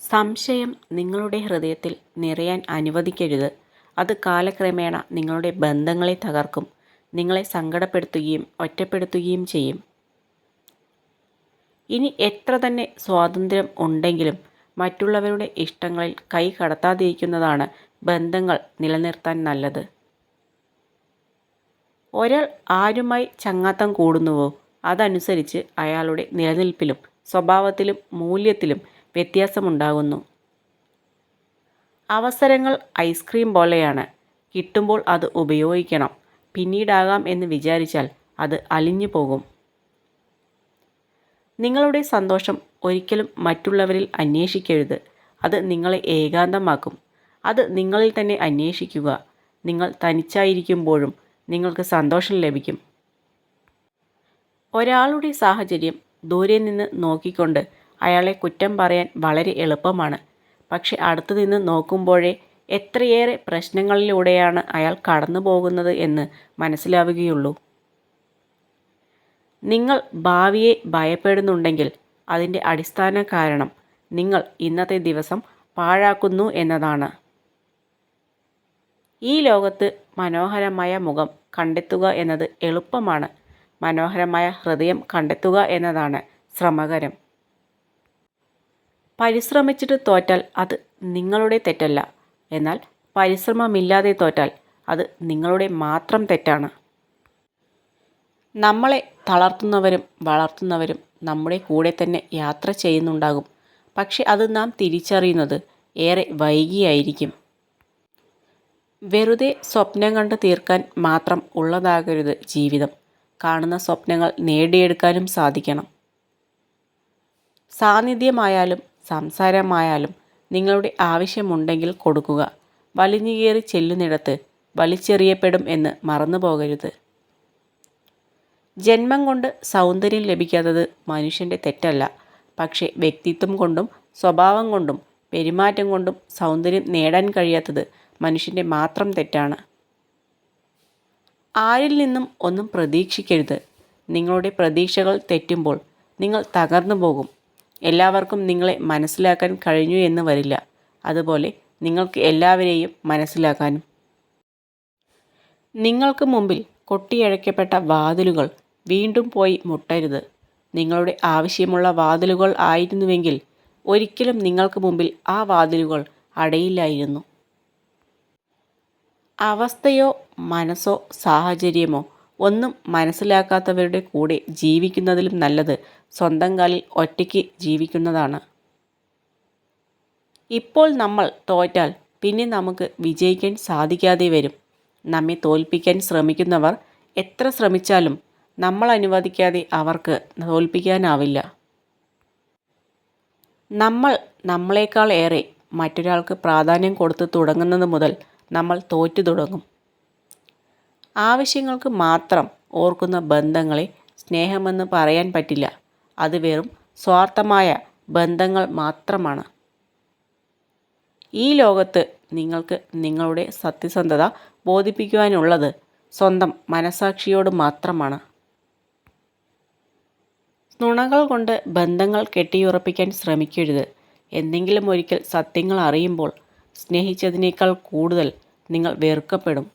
സംശയം നിങ്ങളുടെ ഹൃദയത്തിൽ നിറയാൻ അനുവദിക്കരുത്. അത് കാലക്രമേണ നിങ്ങളുടെ ബന്ധങ്ങളെ തകർക്കും, നിങ്ങളെ സങ്കടപ്പെടുത്തുകയും ഒറ്റപ്പെടുത്തുകയും ചെയ്യും. ഇനി എത്ര തന്നെ സ്വാതന്ത്ര്യം ഉണ്ടെങ്കിലും മറ്റുള്ളവരുടെ ഇഷ്ടങ്ങളിൽ കൈ കടത്താതിരിക്കുന്നതാണ് ബന്ധങ്ങൾ നിലനിർത്താൻ നല്ലത്. ഒരാൾ ആരുമായി ചങ്ങാത്തം കൂടുന്നുവോ അതനുസരിച്ച് അയാളുടെ നിലനിൽപ്പിലും സ്വഭാവത്തിലും മൂല്യത്തിലും വ്യത്യാസമുണ്ടാകുന്നു. അവസരങ്ങൾ ഐസ്ക്രീം പോലെയാണ്. കിട്ടുമ്പോൾ അത് ഉപയോഗിക്കണം. പിന്നീടാകാം എന്ന് വിചാരിച്ചാൽ അത് അലിഞ്ഞു പോകും. നിങ്ങളുടെ സന്തോഷം ഒരിക്കലും മറ്റുള്ളവരിൽ അന്വേഷിക്കരുത്. അത് നിങ്ങളെ ഏകാന്തമാക്കും. അത് നിങ്ങളിൽ തന്നെ അന്വേഷിക്കുക. നിങ്ങൾ തനിച്ചായിരിക്കുമ്പോഴും നിങ്ങൾക്ക് സന്തോഷം ലഭിക്കും. ഒരാളുടെ സാഹചര്യം ദൂരെ നിന്ന് നോക്കിക്കൊണ്ട് അയാളെ കുറ്റം പറയാൻ വളരെ എളുപ്പമാണ്. പക്ഷെ അടുത്തു നിന്ന് നോക്കുമ്പോഴേ എത്രയേറെ പ്രശ്നങ്ങളിലൂടെയാണ് അയാൾ കടന്നു പോകുന്നത് എന്ന് മനസ്സിലാവുകയുള്ളൂ. നിങ്ങൾ ഭാവിയെ ഭയപ്പെടുന്നുണ്ടെങ്കിൽ അതിൻ്റെ അടിസ്ഥാന കാരണം നിങ്ങൾ ഇന്നത്തെ ദിവസം പാഴാക്കുന്നു എന്നതാണ്. ഈ ലോകത്ത് മനോഹരമായ മുഖം കണ്ടെത്തുക എന്നത് എളുപ്പമാണ്. മനോഹരമായ ഹൃദയം കണ്ടെത്തുക എന്നതാണ് ശ്രമകരം. പരിശ്രമിച്ചിട്ട് തോറ്റാൽ അത് നിങ്ങളുടെ തെറ്റല്ല. എന്നാൽ പരിശ്രമമില്ലാതെ തോറ്റാൽ അത് നിങ്ങളുടെ മാത്രം തെറ്റാണ്. നമ്മളെ തളർത്തുന്നവരും വളർത്തുന്നവരും നമ്മുടെ കൂടെ തന്നെ യാത്ര ചെയ്യുന്നുണ്ടാകും. പക്ഷെ അത് നാം തിരിച്ചറിയുന്നത് ഏറെ വൈകിയായിരിക്കും. വെറുതെ സ്വപ്നം കണ്ട് തീർക്കാൻ മാത്രം ഉള്ളതാകരുത് ജീവിതം. കാണുന്ന സ്വപ്നങ്ങൾ നേടിയെടുക്കാനും സാധിക്കണം. സാന്നിധ്യമായാലും സംസാരമായാലും നിങ്ങളുടെ ആവശ്യമുണ്ടെങ്കിൽ കൊടുക്കുക. വലിഞ്ഞുകയറി ചെല്ലുന്നിടത്ത് വലിച്ചെറിയപ്പെടും എന്ന് മറന്നു പോകരുത്. ജന്മം കൊണ്ട് സൗന്ദര്യം ലഭിക്കാത്തത് മനുഷ്യൻ്റെ തെറ്റല്ല. പക്ഷേ വ്യക്തിത്വം കൊണ്ടും സ്വഭാവം കൊണ്ടും പെരുമാറ്റം കൊണ്ടും സൗന്ദര്യം നേടാൻ കഴിയാത്തത് മനുഷ്യൻ്റെ മാത്രം തെറ്റാണ്. ആരിൽ നിന്നും ഒന്നും പ്രതീക്ഷിക്കരുത്. നിങ്ങളുടെ പ്രതീക്ഷകൾ തെറ്റുമ്പോൾ നിങ്ങൾ തകർന്നു പോകും. എല്ലാവർക്കും നിങ്ങളെ മനസ്സിലാക്കാൻ കഴിഞ്ഞു എന്ന് വരില്ല. അതുപോലെ നിങ്ങൾക്ക് എല്ലാവരെയും മനസ്സിലാക്കാനും. നിങ്ങൾക്ക് മുമ്പിൽ കൊട്ടിയഴക്കപ്പെട്ട വാതിലുകൾ വീണ്ടും പോയി മുട്ടരുത്. നിങ്ങളുടെ ആവശ്യമുള്ള വാതിലുകൾ ആയിരുന്നുവെങ്കിൽ ഒരിക്കലും നിങ്ങൾക്ക് മുമ്പിൽ ആ വാതിലുകൾ അടയില്ലായിരുന്നു. അവസ്ഥയോ മനസ്സോ സാഹചര്യമോ ഒന്നും മനസ്സിലാക്കാത്തവരുടെ കൂടെ ജീവിക്കുന്നതിലും നല്ലത് സ്വന്തം കാലിൽ ഒറ്റയ്ക്ക് ജീവിക്കുന്നതാണ്. ഇപ്പോൾ നമ്മൾ തോറ്റാൽ പിന്നെ നമുക്ക് വിജയിക്കാൻ സാധിക്കാതെ വരും. നമ്മെ തോൽപ്പിക്കാൻ ശ്രമിക്കുന്നവർ എത്ര ശ്രമിച്ചാലും നമ്മൾ അനുവദിക്കാതെ അവർക്ക് തോൽപ്പിക്കാനാവില്ല. നമ്മൾ നമ്മളെക്കാൾ ഏറെ മറ്റൊരാൾക്ക് പ്രാധാന്യം കൊടുത്ത് തുടങ്ങുന്നത് മുതൽ നമ്മൾ തോറ്റു തുടങ്ങും. ആവശ്യങ്ങൾക്ക് മാത്രം ഓർക്കുന്ന ബന്ധങ്ങളെ സ്നേഹമെന്ന് പറയാൻ പറ്റില്ല. അത് വെറും സ്വാർത്ഥമായ ബന്ധങ്ങൾ മാത്രമാണ്. ഈ ലോകത്ത് നിങ്ങൾക്ക് നിങ്ങളുടെ സത്യസന്ധത ബോധിപ്പിക്കുവാനുള്ളത് സ്വന്തം മനസാക്ഷിയോട് മാത്രമാണ്. നുണകൾ കൊണ്ട് ബന്ധങ്ങൾ കെട്ടിയുറപ്പിക്കാൻ ശ്രമിക്കരുത്. എന്തെങ്കിലും ഒരിക്കൽ സത്യങ്ങൾ അറിയുമ്പോൾ സ്നേഹിച്ചതിനേക്കാൾ കൂടുതൽ നിങ്ങൾ വെറുക്കപ്പെടും.